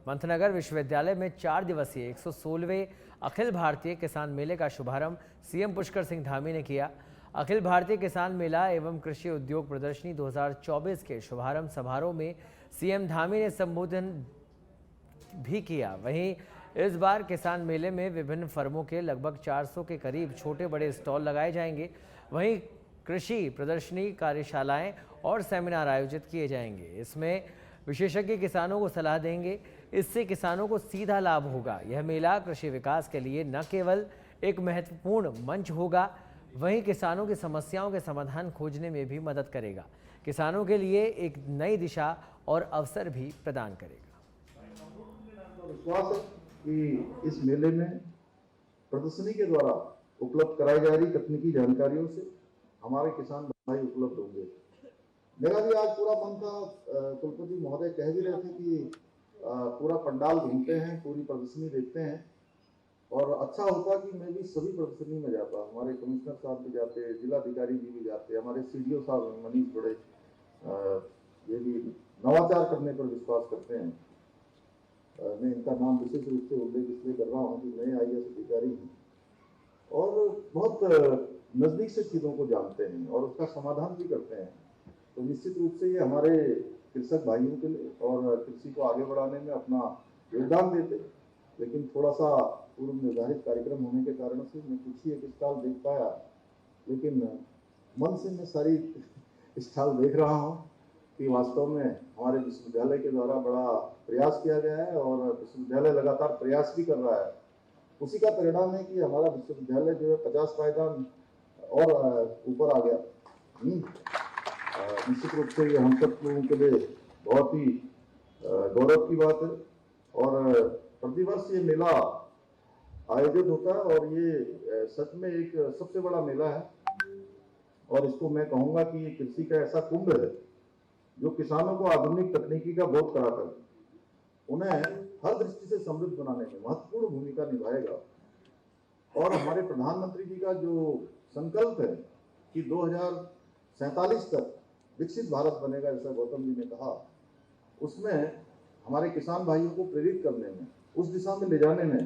पंतनगर विश्वविद्यालय में 4 दिवसीय 116वें अखिल भारतीय किसान मेले का शुभारंभ सीएम पुष्कर सिंह धामी ने किया। अखिल भारतीय किसान मेला एवं कृषि उद्योग प्रदर्शनी 2024 के शुभारंभ समारोह में सीएम धामी ने संबोधन भी किया। वहीं इस बार किसान मेले में विभिन्न फर्मों के लगभग 400 के करीब छोटे बड़े स्टॉल लगाए जाएंगे। वहीं कृषि प्रदर्शनी, कार्यशालाएं और सेमिनार आयोजित किए जाएंगे। इसमें विशेषज्ञ किसानों को सलाह देंगे। इससे किसानों को सीधा लाभ होगा। यह मेला कृषि विकास के लिए न केवल एक महत्वपूर्ण मंच होगा, वहीं किसानों की समस्याओं के समाधान खोजने में भी मदद करेगा। किसानों के लिए एक नई दिशा और अवसर भी प्रदान करेगा। विश्वास है कि इस मेले में प्रदर्शनी के द्वारा उपलब्ध कराई जा रही तकनीकी जानकारियों से हमारे किसान भाई उपलब्ध होंगे। मेरा भी आज पूरा मन था, कुलपति महोदय कह भी रहे थे कि पूरा पंडाल घूमते हैं, पूरी प्रदर्शनी देखते हैं, और अच्छा होता कि मैं भी सभी प्रदर्शनी में जाता। हमारे कमिश्नर साहब भी जाते, जिलाधिकारी जी भी जाते, हमारे सीडीओ साहब मनीष बड़े ये भी नवाचार करने पर विश्वास करते हैं। मैं इनका नाम विशेष रूप से उल्लेख इसलिए कर रहा हूँ कि नए IAS अधिकारी हैं और बहुत नज़दीक से चीज़ों को जानते हैं और उसका समाधान भी करते हैं। तो निश्चित रूप से ये हमारे कृषक भाइयों के लिए और कृषि को आगे बढ़ाने में अपना योगदान देते। लेकिन थोड़ा सा पूर्व निर्धारित कार्यक्रम होने के कारण से मैं कुछ ही एक स्टॉल देख पाया, लेकिन मन से मैं सारी स्टॉल देख रहा हूँ कि वास्तव में हमारे विश्वविद्यालय के द्वारा बड़ा प्रयास किया गया है और विश्वविद्यालय लगातार प्रयास भी कर रहा है। उसी का परिणाम है कि हमारा विश्वविद्यालय जो है 50 पायदान और ऊपर आ गया। निश्चित रूप से ये हम सब लोगों के लिए बहुत ही गौरव की बात है और प्रतिवर्ष ये मेला आयोजित होता है और ये सच में एक सबसे बड़ा मेला है और इसको मैं कहूँगा कि ये कृषि का ऐसा कुंभ है जो किसानों को आधुनिक तकनीकी का बोध कराकर उन्हें हर दृष्टि से समृद्ध बनाने में महत्वपूर्ण भूमिका निभाएगा। और हमारे प्रधानमंत्री जी का जो संकल्प है कि 2047 तक विकसित भारत बनेगा, जैसा गौतम जी ने कहा, उसमें हमारे किसान भाइयों को प्रेरित करने में, उस दिशा में ले जाने में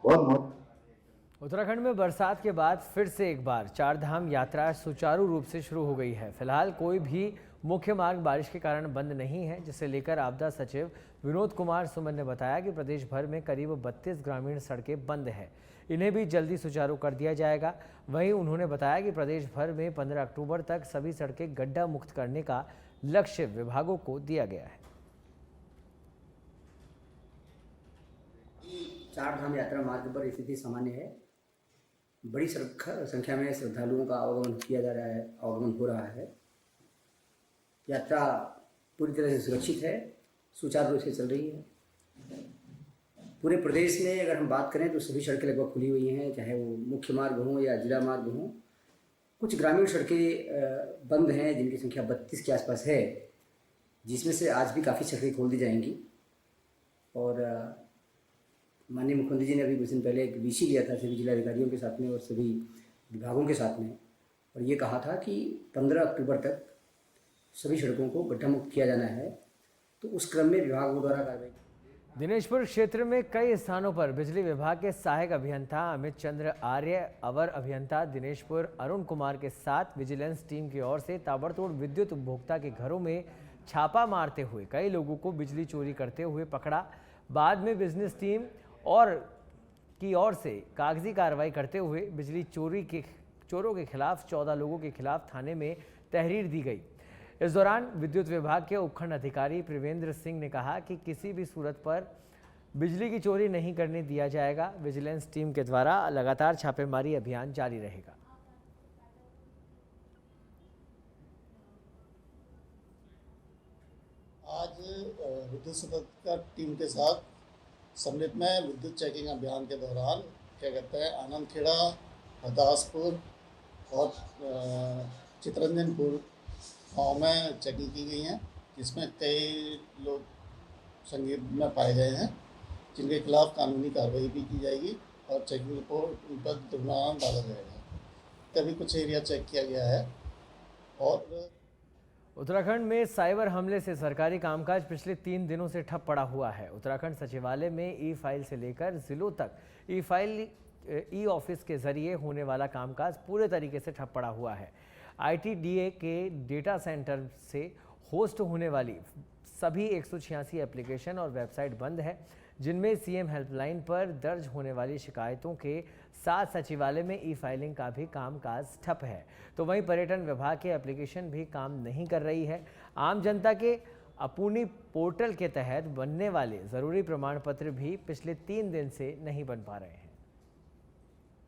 बहुत महत्व। उत्तराखंड में बरसात के बाद फिर से एक बार चारधाम यात्रा सुचारू रूप से शुरू हो गई है। फिलहाल कोई भी मुख्य मार्ग बारिश के कारण बंद नहीं है, जिसे लेकर आपदा सचिव विनोद कुमार सुमन ने बताया कि प्रदेश भर में करीब 32 ग्रामीण सड़कें बंद हैं। इन्हें भी जल्दी सुचारू कर दिया जाएगा। वहीं उन्होंने बताया कि प्रदेश भर में 15 अक्टूबर तक सभी सड़कें गड्ढा मुक्त करने का लक्ष्य विभागों को दिया गया है। चारधाम यात्रा मार्ग पर स्थिति सामान्य है। बड़ी संख्या में श्रद्धालुओं का आवागमन किया जा रहा है, आवागमन हो रहा है। यात्रा पूरी तरह से सुरक्षित है, सुचारू रूप से चल रही है। पूरे प्रदेश में अगर हम बात करें तो सभी सड़कें लगभग खुली हुई हैं, चाहे वो मुख्य मार्ग हों या जिला मार्ग हों। कुछ ग्रामीण सड़कें बंद हैं जिनकी संख्या 32 के आसपास है, जिसमें से आज भी काफ़ी सड़कें खोल दी जाएंगी। और माननीय मुख्यमंत्री जी ने अभी कुछ दिन पहले एक VC लिया था सभी जिलाधिकारियों के साथ में और सभी विभागों के साथ में, और ये कहा था कि 15 अक्टूबर तक सभी सड़कों को गड्ढा मुक्त किया जाना है। तो उस क्रम में विभागों द्वारा कार्रवाई। दिनेशपुर क्षेत्र में कई स्थानों पर बिजली विभाग के सहायक अभियंता अमित चंद्र आर्य, अवर अभियंता दिनेशपुर अरुण कुमार के साथ विजिलेंस टीम की ओर से ताबड़तोड़ विद्युत उपभोक्ता के घरों में छापा मारते हुए कई लोगों को बिजली चोरी करते हुए पकड़ा। बाद में बिजनेस टीम की ओर से कागजी कार्रवाई करते हुए बिजली चोरों के खिलाफ 14 लोगों के खिलाफ थाने में तहरीर दी गई। इस दौरान विद्युत विभाग के उपखंड अधिकारी प्रिवेंद्र सिंह ने कहा कि किसी भी सूरत पर बिजली की चोरी नहीं करने दिया जाएगा। विजिलेंस टीम के द्वारा लगातार छापेमारी अभियान जारी रहेगा। आज विद्युत सुरक्षा टीम के साथ सम्मिलित में विद्युत चेकिंग अभियान के दौरान क्या कहते हैं आनंदखेड़ा, हरदासपुर और चितरंजनपुर गाँव में चेकिंग की गई हैं, जिसमें कई लोग संदिग्ध में पाए गए हैं, जिनके खिलाफ कानूनी कार्रवाई भी की जाएगी और चेकिंग रिपोर्ट उन पर जुर्माना डाला जाएगा। तभी कुछ एरिया चेक किया गया है और उत्तराखंड में साइबर हमले से सरकारी कामकाज पिछले 3 दिनों से ठप पड़ा हुआ है। उत्तराखंड सचिवालय में ई फाइल से लेकर जिलों तक ई ऑफिस के जरिए होने वाला कामकाज पूरे तरीके से ठप पड़ा हुआ है। आईटीडीए के डेटा सेंटर से होस्ट होने वाली सभी 186 एप्लीकेशन और वेबसाइट बंद है, जिनमें सीएम हेल्पलाइन पर दर्ज होने वाली शिकायतों के साथ सचिवालय में ई फाइलिंग का भी कामकाज ठप है। तो वहीं पर्यटन विभाग के एप्लीकेशन भी काम नहीं कर रही है। आम जनता के अपनी पोर्टल के तहत बनने वाले ज़रूरी प्रमाण पत्र भी पिछले 3 दिन से नहीं बन पा रहे हैं।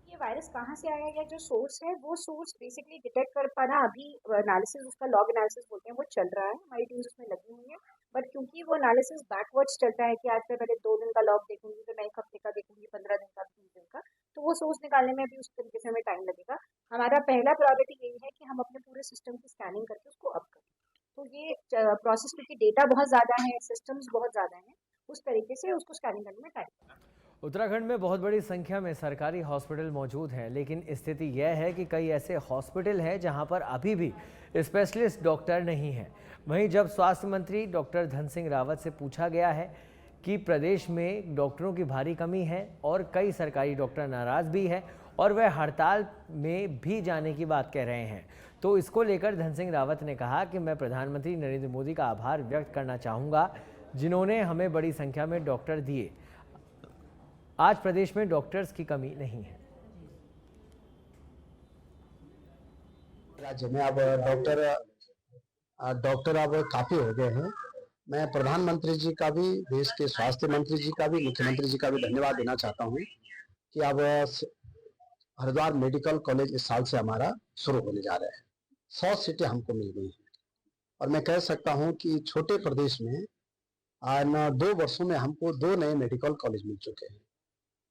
ये वायरस कहाँ से आया या जो सोर्स है वो सोर्स बेसिकली डिटेक्ट कर पाना अभी एनालिसिस, उसका लॉग एनालिसिस बोलते हैं, वो चल रहा है। हमारी टीम्स उसमें लगी हुई है, बट क्योंकि वो एनालिसिस बैकवर्ड्स चलता है कि आज मैं पहले 2 दिन का लॉग देखूंगी, फिर मैं 1 हफ्ते का देखूंगी, 15 दिन का, 20 दिन का, तो वो सोर्स निकालने में भी उस तरीके से हमें टाइम लगेगा। हमारा पहला प्रायोरिटी यही है कि हम अपने पूरे सिस्टम की स्कैनिंग करके उसको अप करें। तो ये प्रोसेस, क्योंकि डेटा बहुत ज़्यादा है, सिस्टम्स बहुत ज़्यादा हैं, उस तरीके से उसको स्कैनिंग करने में टाइम लगेगा। उत्तराखंड में बहुत बड़ी संख्या में सरकारी हॉस्पिटल मौजूद हैं, लेकिन स्थिति यह है कि कई ऐसे हॉस्पिटल हैं जहां पर अभी भी स्पेशलिस्ट डॉक्टर नहीं हैं। वहीं जब स्वास्थ्य मंत्री डॉक्टर धन सिंह रावत से पूछा गया है कि प्रदेश में डॉक्टरों की भारी कमी है और कई सरकारी डॉक्टर नाराज़ भी हैं और वह हड़ताल में भी जाने की बात कह रहे हैं, तो इसको लेकर धन सिंह रावत ने कहा कि मैं प्रधानमंत्री नरेंद्र मोदी का आभार व्यक्त करना चाहूँगा, जिन्होंने हमें बड़ी संख्या में डॉक्टर दिए। आज प्रदेश में डॉक्टर्स की कमी नहीं है। राज्य में अब डॉक्टर अब काफी हो गए हैं। मैं प्रधानमंत्री जी का भी, देश के स्वास्थ्य मंत्री जी का भी, मुख्यमंत्री जी का भी धन्यवाद देना चाहता हूं कि अब हरिद्वार मेडिकल कॉलेज इस साल से हमारा शुरू होने जा रहा है। 100 सीटें हमको मिल गई हैं और मैं कह सकता हूं कि छोटे प्रदेश में 2 वर्षों में हमको 2 नए मेडिकल कॉलेज मिल चुके हैं।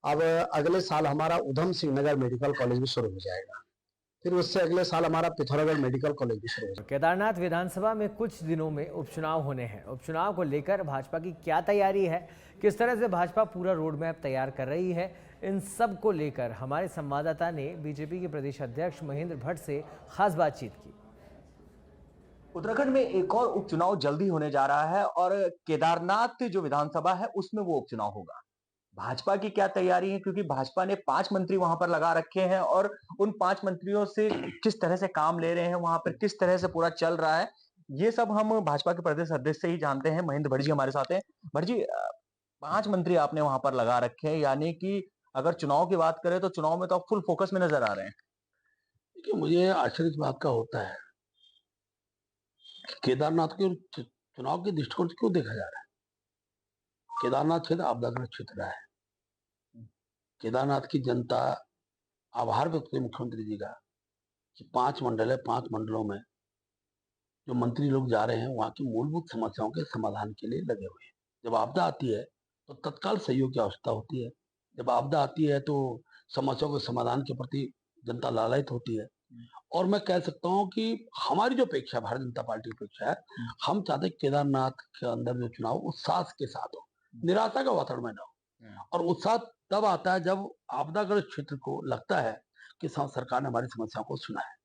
अब अगले साल हमारा उधम सिंह नगर मेडिकल कॉलेज भी शुरू हो जाएगा, फिर उससे अगले साल हमारा पिथौरागढ़ मेडिकल कॉलेज भी शुरू हो जाएगा। केदारनाथ विधानसभा में कुछ दिनों में उपचुनाव होने हैं। उपचुनाव को लेकर भाजपा की क्या तैयारी है, किस तरह से भाजपा पूरा रोड मैप तैयार कर रही है, इन सब को लेकर हमारे संवाददाता ने बीजेपी के प्रदेश अध्यक्ष महेंद्र भट्ट से खास बातचीत की। उत्तराखंड में एक और उपचुनाव जल्दी होने जा रहा है और केदारनाथ जो विधानसभा है उसमें वो उपचुनाव होगा। भाजपा की क्या तैयारी है, क्योंकि भाजपा ने 5 मंत्री वहां पर लगा रखे हैं और उन 5 मंत्रियों से किस तरह से काम ले रहे हैं, वहां पर किस तरह से पूरा चल रहा है, ये सब हम भाजपा के प्रदेश अध्यक्ष से ही जानते हैं। महेंद्र भट्ट जी हमारे साथ हैं। भट्ट जी, 5 मंत्री आपने वहां पर लगा रखे हैं, यानी कि अगर चुनाव की बात करें तो चुनाव में तो आप फुल फोकस में नजर आ रहे हैं। देखिए, मुझे आश्चर्य इस बात का होता है कि केदारनाथ के चुनाव के दृष्टिकोण से क्यों देखा जा रहा है। केदारनाथ क्षेत्र आपदाग्रस्त क्षेत्र है। केदारनाथ की जनता आभार व्यक्त करे मुख्यमंत्री जी का कि 5 मंडल है, 5 मंडलों में जो मंत्री लोग जा रहे हैं वहाँ की मूलभूत समस्याओं के समाधान के लिए लगे हुए हैं। जब आपदा आती है तो तत्काल सहयोग की आवश्यकता होती है। जब आपदा आती है तो समस्याओं के समाधान के प्रति जनता लालायित होती है। और मैं कह सकता हूँ कि हमारी जो अपेक्षा, भारतीय जनता पार्टी की अपेक्षा है, हम चाहते हैं केदारनाथ के अंदर जो चुनाव उत्साह के साथ हो, निराशा का वातावरण में न हो। और उत्साह तब आता है जब आपदाग्रस्त क्षेत्र को लगता है कि सरकार ने हमारी समस्याओं को सुना है।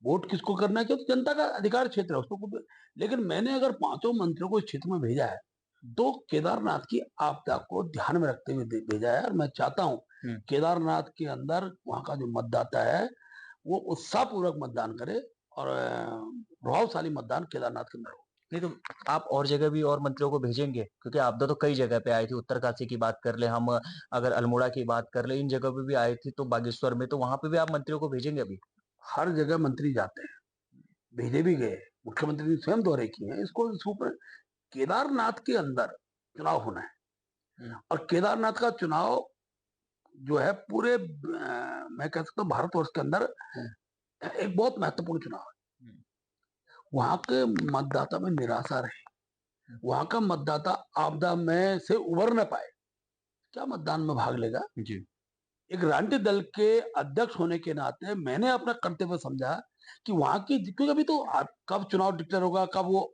वोट किसको करना है, क्योंकि जनता का अधिकार क्षेत्र है उसको। लेकिन मैंने अगर 5 मंत्रियों को इस क्षेत्र में भेजा है तो केदारनाथ की आपदा को ध्यान में रखते हुए भेजा है। और मैं चाहता हूँ केदारनाथ के अंदर वहां का जो मतदाता है वो उत्साहपूर्वक मतदान करे और प्रभावशाली मतदान केदारनाथ के अंदर हो। नहीं तो आप और जगह भी और मंत्रियों को भेजेंगे, क्योंकि आपदा तो कई जगह पे आई थी। उत्तरकाशी की बात कर ले हम, अगर अल्मोड़ा की बात कर ले, इन जगह पे भी आई थी, तो बागेश्वर में, तो वहां पे भी आप मंत्रियों को भेजेंगे अभी? हर जगह मंत्री जाते हैं, भेजे भी गए, मुख्यमंत्री ने स्वयं दौरे किए हैं। इसको ऊपर केदारनाथ के अंदर चुनाव होना है और केदारनाथ का चुनाव जो है पूरे मैं कह सकता हूँ भारतवर्ष के अंदर एक बहुत महत्वपूर्ण चुनाव है। वहां के मतदाता में निराशा रहे, वहां का मतदाता आपदा में से उबर न पाए, क्या मतदान में भाग लेगा जी। एक राजनीतिक दल के अध्यक्ष होने के नाते मैंने अपना कर्तव्य समझा कि वहां की, क्योंकि अभी तो कब चुनाव डिक्लेयर होगा, कब वो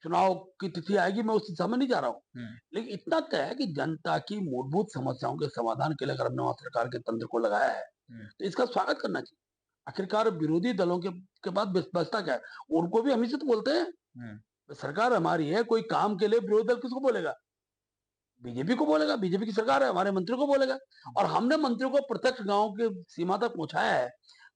चुनाव की तिथि आएगी, मैं उस दिशा में नहीं जा रहा हूँ। लेकिन इतना तय है कि जनता की मूलभूत समस्याओं के समाधान के लिए अगर हमने वहां सरकार के तंत्र को लगाया है तो इसका स्वागत करना चाहिए। आखिरकार विरोधी दलों के बाद बचता क्या है? उनको भी हम ही से तो बोलते हैं। सरकार हमारी है, कोई काम के लिए विरोधी दल किसको बोलेगा? बीजेपी को बोलेगा, बीजेपी की सरकार है, हमारे मंत्री को बोलेगा। और हमने मंत्रियों को प्रत्यक्ष गांव के सीमा तक पहुंचाया है,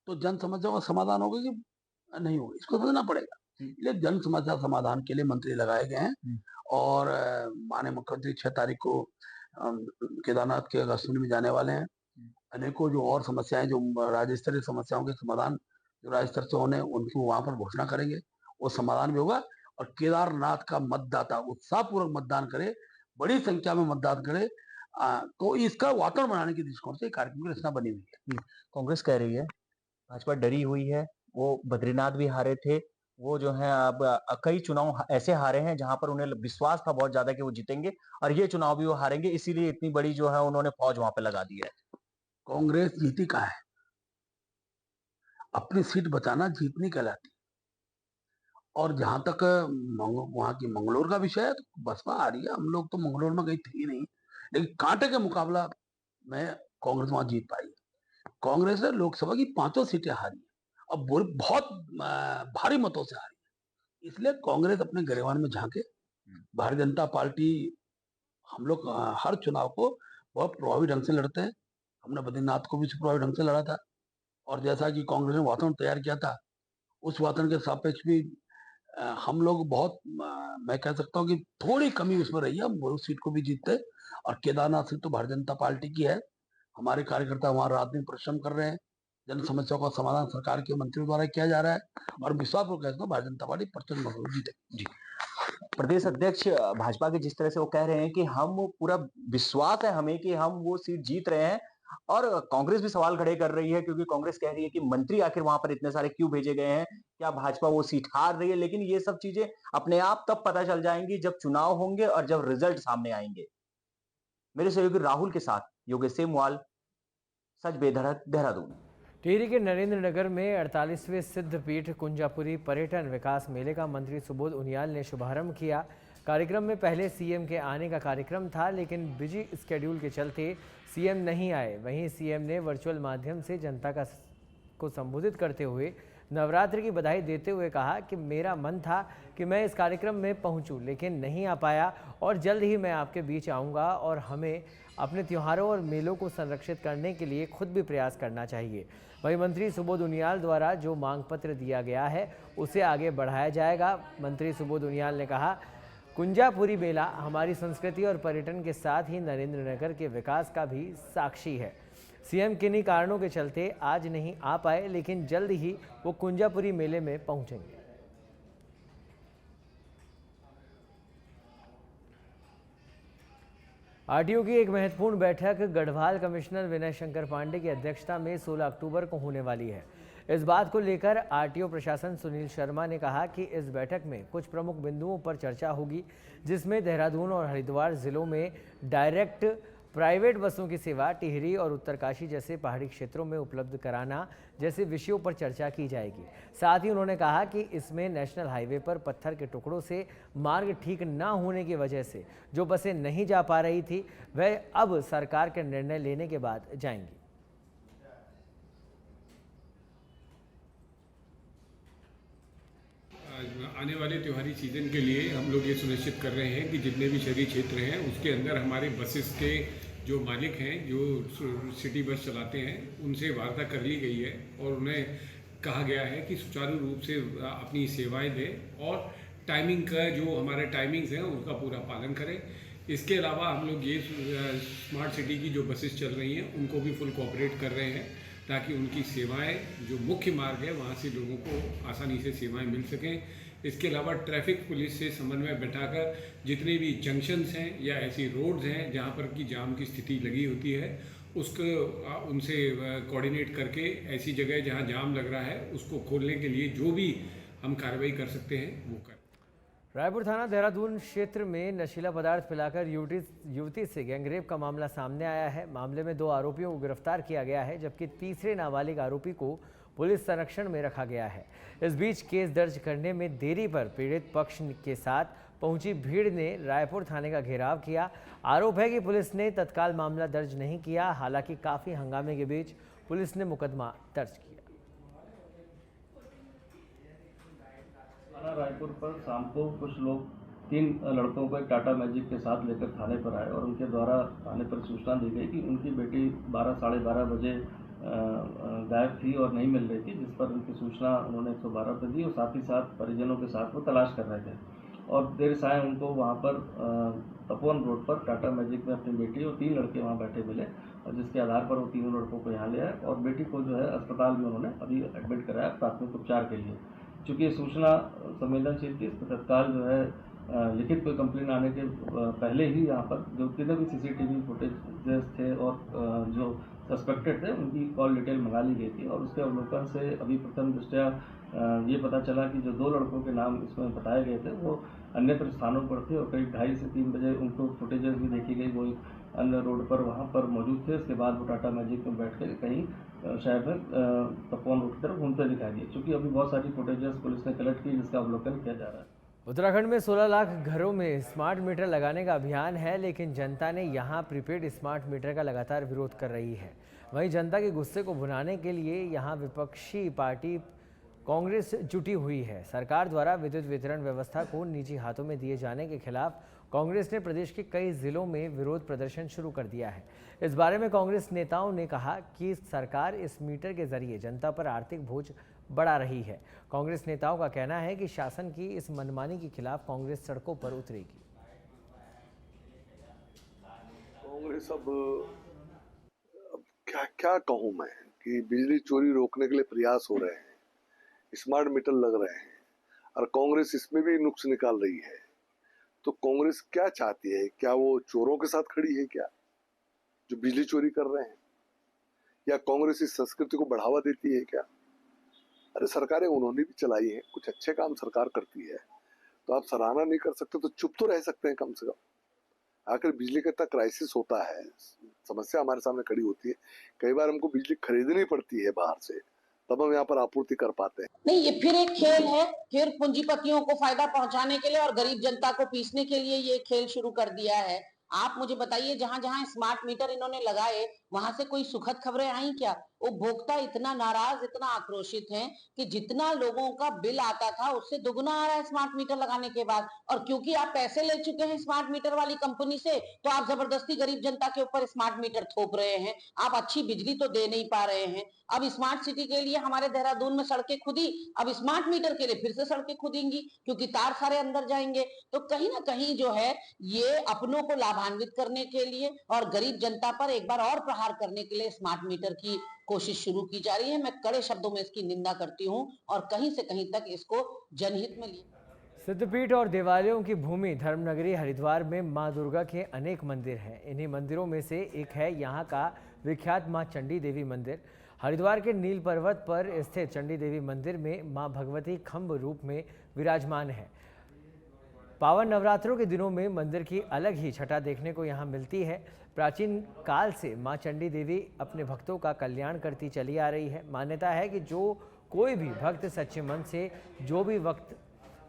तो जन समस्याओं का समाधान होगा कि नहीं होगा, इसको समझना पड़ेगा। इसलिए जन समस्या समाधान के लिए मंत्री लगाए गए हैं। और माननीय मुख्यमंत्री 6 तारीख को केदारनाथ के अगस्त्यमुनि में जाने वाले हैं। अनेकों जो और समस्याएं, जो राज्य स्तरीय समस्याओं के समाधान जो राज्य स्तर से होने, उनको वहां पर घोषणा करेंगे, वो समाधान भी होगा। और केदारनाथ का मतदाता उत्साहपूर्वक मतदान करे, बड़ी संख्या में मतदान करे, तो इसका वातावरण बनाने की दृष्टिकोण से कार्यक्रम की रचना बनी हुई है। कांग्रेस कह रही है भाजपा डरी हुई है, वो बद्रीनाथ भी हारे थे, वो जो है अब कई चुनाव ऐसे हारे हैं जहां पर उन्हें विश्वास था बहुत ज्यादा कि वो जीतेंगे, और ये चुनाव भी वो हारेंगे, इसीलिए इतनी बड़ी जो है उन्होंने फौज वहां पे लगा दी है। कांग्रेस जीती कहाँ है? अपनी सीट बचाना जीतनी कहलाती। और जहां तक वहां की मंगलोर का विषय है, तो बसपा आ रही है। हम लोग तो मंगलोर में गई थी नहीं, लेकिन कांटे के मुकाबला में कांग्रेस वहां जीत पाई। कांग्रेस ने लोकसभा की 5 सीटें हारी, अब बहुत भारी मतों से हारी। इसलिए कांग्रेस अपने गिरेबान में झांके। भारतीय जनता पार्टी, हम लोग हर चुनाव को बहुत प्रभावी ढंग से लड़ते हैं। हमने बद्रीनाथ को भी प्रभावी ढंग से लड़ा था, और जैसा कि कांग्रेस ने वातावरण तैयार किया था, उस वातावरण के सापेक्ष भी हम लोग बहुत, मैं कह सकता हूँ कि थोड़ी कमी उसमें रही है, हम वो सीट को भी जीतते। और केदारनाथ सीट तो भारतीय जनता पार्टी की है। हमारे कार्यकर्ता वहां रात दिन परिश्रम कर रहे हैं, जन समस्याओं का समाधान सरकार के मंत्रियों द्वारा किया जा रहा है, और विश्वास को कहता हूँ भारतीय जनता पार्टी प्रचंड बहुमत जीते। जी, प्रदेश अध्यक्ष भाजपा के जिस तरह से वो कह रहे हैं कि हम पूरा विश्वास है हमें कि हम वो सीट जीत रहे हैं, और कांग्रेस भी सवाल खड़े कर रही है क्योंकि कांग्रेस कह रही है कि मंत्री आखिर वहां पर इतने सारे क्यों भेजे गए हैं, क्या भाजपा वो सीट हार रही है? लेकिन ये सब चीजें अपने आप तब पता चल जाएंगी जब चुनाव होंगे और जब रिजल्ट सामने आएंगे। मेरे सहयोगी राहुल के साथ योगेश सेमवाल, सच बेधड़क, देहरादून। टिहरी के नरेंद्र नगर में 48वें सिद्धपीठ कुंजापुरी पर्यटन विकास मेले का मंत्री सुबोध उनियाल ने शुभारंभ किया। कार्यक्रम में पहले सीएम के आने का कार्यक्रम था, लेकिन बिजी स्केड्यूल के चलते सीएम नहीं आए। वहीं सीएम ने वर्चुअल माध्यम से जनता को संबोधित करते हुए नवरात्र की बधाई देते हुए कहा कि मेरा मन था कि मैं इस कार्यक्रम में पहुंचूं, लेकिन नहीं आ पाया, और जल्द ही मैं आपके बीच आऊंगा, और हमें अपने त्योहारों और मेलों को संरक्षित करने के लिए खुद भी प्रयास करना चाहिए। वहीं मंत्री सुबोध उनियाल द्वारा जो मांग पत्र दिया गया है उसे आगे बढ़ाया जाएगा। मंत्री सुबोध उनियाल ने कहा, कुंजापुरी मेला हमारी संस्कृति और पर्यटन के साथ ही नरेंद्र नगर के विकास का भी साक्षी है। सीएम किन्हीं कारणों के चलते आज नहीं आ पाए, लेकिन जल्द ही वो कुंजापुरी मेले में पहुंचेंगे। आरटीओ की एक महत्वपूर्ण बैठक गढ़वाल कमिश्नर विनय शंकर पांडे की अध्यक्षता में 16 अक्टूबर को होने वाली है। इस बात को लेकर आरटीओ प्रशासन सुनील शर्मा ने कहा कि इस बैठक में कुछ प्रमुख बिंदुओं पर चर्चा होगी, जिसमें देहरादून और हरिद्वार जिलों में डायरेक्ट प्राइवेट बसों की सेवा, टिहरी और उत्तरकाशी जैसे पहाड़ी क्षेत्रों में उपलब्ध कराना जैसे विषयों पर चर्चा की जाएगी। साथ ही उन्होंने कहा कि इसमें नेशनल हाईवे पर पत्थर के टुकड़ों से मार्ग ठीक न होने की वजह से जो बसें नहीं जा पा रही थी, वह अब सरकार के निर्णय लेने के बाद जाएंगी। आने वाले त्योहारी सीज़न के लिए हम लोग ये सुनिश्चित कर रहे हैं कि जितने भी शहरी क्षेत्र हैं उसके अंदर हमारे बसेस के जो मालिक हैं, जो सिटी बस चलाते हैं, उनसे वार्ता कर ली गई है और उन्हें कहा गया है कि सुचारू रूप से अपनी सेवाएं दें और टाइमिंग का जो हमारे टाइमिंग्स हैं उसका पूरा पालन करें। इसके अलावा हम लोग ये स्मार्ट सिटी की जो बसेस चल रही हैं उनको भी फुल कोऑपरेट कर रहे हैं ताकि उनकी सेवाएं जो मुख्य मार्ग है वहाँ से लोगों को आसानी से सेवाएं मिल सकें। इसके अलावा ट्रैफिक पुलिस से समन्वय बैठाकर जितने भी जंक्शंस हैं या ऐसी रोड्स हैं जहाँ पर की जाम की स्थिति लगी होती है उसको उनसे कोऑर्डिनेट करके ऐसी जगह जहाँ जाम लग रहा है उसको खोलने के लिए जो भी हम कार्रवाई कर सकते हैं वो करें। रायपुर थाना देहरादून क्षेत्र में नशीला पदार्थ पिलाकर युवती से गैंगरेप का मामला सामने आया है। मामले में 2 आरोपियों को गिरफ्तार किया गया है, जबकि तीसरे नाबालिग आरोपी को पुलिस संरक्षण में रखा गया है। इस बीच केस दर्ज करने में देरी पर पीड़ित पक्ष के साथ पहुंची भीड़ ने रायपुर थाने का घेराव किया। आरोप है कि पुलिस ने तत्काल मामला दर्ज नहीं किया। हालांकि काफ़ी हंगामे के बीच पुलिस ने मुकदमा दर्ज किया। थाना रायपुर पर शाम को कुछ लोग 3 लड़कों को एक टाटा मैजिक के साथ लेकर थाने पर आए और उनके द्वारा थाने पर सूचना दी गई कि उनकी बेटी 12-12:30 बजे गायब थी और नहीं मिल रही थी, जिस पर उनकी सूचना उन्होंने 112 पर दी और साथ ही साथ परिजनों के साथ वो तलाश कर रहे थे और देर साय उनको वहाँ पर तपोवन रोड पर टाटा मैजिक में अपनी बेटी और 3 लड़के वहाँ बैठे मिले और जिसके आधार पर वो तीनों लड़कों को यहाँ ले आए और बेटी को जो है अस्पताल में उन्होंने अभी एडमिट कराया प्राथमिक उपचार के लिए। चूँकि ये सूचना संवेदनशील थी, इस पर तत्काल जो है लिखित कोई कंप्लेन आने के पहले ही यहाँ पर जो जितने भी CCTV फुटेज थे और जो सस्पेक्टेड थे उनकी कॉल डिटेल मंगा ली गई थी और उसके अवलोकन से अभी प्रथम दृष्टया ये पता चला कि जो 2 लड़कों के नाम इसमें बताए गए थे वो अन्यत्र स्थानों पर थे और करीब 2:30 से 3 बजे उनको फुटेजेस भी देखी गई, वो एक अन्य रोड पर वहाँ पर मौजूद थे। उसके बाद वो टाटा मैजिक में बैठ कर कहीं शहर में तपोवन रोड की तरफ घूमते दिखाई दिए। चूँकि अभी बहुत सारी फुटेजेस पुलिस ने कलेक्ट की जिसका अवलोकन किया जा रहा है। उत्तराखंड में 16 लाख घरों में स्मार्ट मीटर लगाने का अभियान है, लेकिन जनता ने यहां प्रीपेड स्मार्ट मीटर का लगातार विरोध कर रही है। वहीं जनता के गुस्से को भुनाने के लिए यहां विपक्षी पार्टी कांग्रेस जुटी हुई है। सरकार द्वारा विद्युत वितरण व्यवस्था को निजी हाथों में दिए जाने के खिलाफ कांग्रेस ने प्रदेश के कई जिलों में विरोध प्रदर्शन शुरू कर दिया है। इस बारे में कांग्रेस नेताओं ने कहा कि सरकार इस मीटर के जरिए जनता पर आर्थिक बोझ बढ़ा रही है। कांग्रेस नेताओं का कहना है कि शासन की इस मनमानी के खिलाफ कांग्रेस सड़कों पर उतरेगी। कांग्रेस अब क्या कहूं मैं कि बिजली चोरी रोकने के लिए प्रयास हो रहे हैं, स्मार्ट मीटर लग रहे हैं और कांग्रेस इसमें भी नुक्स निकाल रही है। तो कांग्रेस क्या चाहती है? क्या वो चोरों के साथ खड़ी है क्या, जो बिजली चोरी कर रहे हैं? या कांग्रेस इस संस्कृति को बढ़ावा देती है क्या? अरे सरकारें उन्होंने भी चलाई है, कुछ अच्छे काम सरकार करती है तो आप सराहना नहीं कर सकते तो चुप तो रह सकते हैं कम से कम। आखिर बिजली का इतना क्राइसिस होता है, समस्या हमारे सामने खड़ी होती है, कई बार हमको बिजली खरीदनी पड़ती है बाहर से, तब हम यहाँ पर आपूर्ति कर पाते हैं। नहीं, ये फिर एक खेल है, फिर पूंजीपतियों को फायदा पहुंचाने के लिए और गरीब जनता को पीसने के लिए ये खेल शुरू कर दिया है। आप मुझे बताइए, जहां जहां स्मार्ट मीटर इन्होंने लगाए वहां से कोई सुखद खबरें आई क्या? उपभोक्ता इतना नाराज, इतना आक्रोशित हैं कि जितना लोगों का बिल आता था उससे दुगुना आ रहा है स्मार्ट मीटर लगाने के बाद। और क्योंकि आप पैसे ले चुके हैं स्मार्ट मीटर वाली कंपनी से, तो आप जबरदस्ती गरीब जनता के ऊपर स्मार्ट मीटर थोप रहे हैं। आप अच्छी बिजली तो दे नहीं पा रहे हैं। अब स्मार्ट सिटी के लिए हमारे देहरादून में सड़कें खुदी, अब स्मार्ट मीटर के लिए फिर से सड़कें खुदेंगी क्योंकि तार सारे अंदर जाएंगे। तो कहीं ना कहीं जो है ये अपनों को लाभान्वित करने के लिए और गरीब जनता पर एक बार और प्रहार करने के लिए स्मार्ट मीटर की कोशिश शुरू की जा रही है। मैं कड़े शब्दों में इसकी निंदा करती हूं और कहीं से कहीं तक इसको जनहित में लिया। सिद्धपीठ और देवालयों की भूमि धर्मनगरी हरिद्वार में मां दुर्गा के अनेक मंदिर हैं। इन्हीं मंदिरों में से एक है यहां का विख्यात मां चंडी देवी मंदिर। हरिद्वार के नील पर्वत पर स्थित चंडी देवी मंदिर में मां भगवती खम्भ रूप में विराजमान है। पावन नवरात्रों के दिनों में मंदिर की अलग ही छटा देखने को यहाँ मिलती है। प्राचीन काल से मां चंडी देवी अपने भक्तों का कल्याण करती चली आ रही है। मान्यता है कि जो कोई भी भक्त सच्चे मन से जो भी वक्त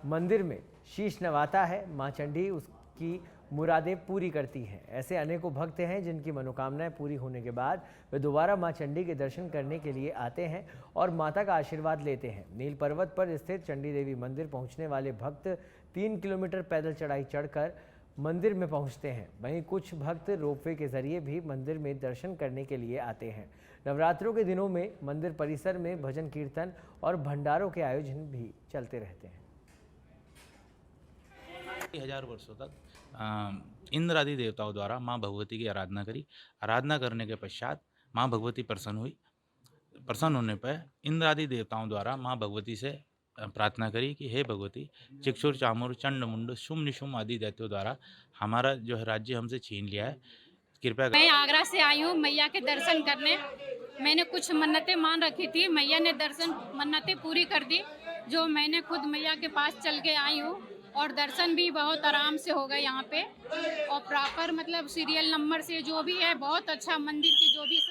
मंदिर में शीश नवाता है, मां चंडी उसकी मुरादें पूरी करती हैं। ऐसे अनेकों भक्त हैं जिनकी मनोकामनाएं पूरी होने के बाद वे दोबारा मां चंडी के दर्शन करने के लिए आते हैं और माता का आशीर्वाद लेते हैं। नील पर्वत पर स्थित चंडी देवी मंदिर पहुंचने वाले भक्त 3 किलोमीटर पैदल चढ़ाई चढ़कर मंदिर में पहुंचते हैं। वहीं कुछ भक्त रोपवे के जरिए भी मंदिर में दर्शन करने के लिए आते हैं। नवरात्रों के दिनों में मंदिर परिसर में भजन कीर्तन और भंडारों के आयोजन भी चलते रहते हैं। हजार वर्षों तक इंद्र आदि देवताओं द्वारा माँ भगवती की आराधना करी। आराधना करने के पश्चात माँ भगवती प्रसन्न हुई। प्रसन्न होने पर इंद्र आदि देवताओं द्वारा माँ भगवती से प्रार्थना करी कि हे भगवती, चिक्षुर चामुर चंड मुंड शुम निशुम आदि दैत्यों द्वारा हमारा जो है राज्य हमसे छीन लिया है, कृपया। मैं आगरा से आई हूँ मैया के दर्शन करने। मैंने कुछ मन्नतें मान रखी थी, मैया ने दर्शन मन्नतें पूरी कर दी। जो मैंने खुद मैया के पास चल के आई हूँ और दर्शन भी बहुत आराम से हो गए यहाँ पे। और प्रॉपर मतलब सीरियल नंबर से जो भी है, बहुत अच्छा मंदिर की जो भी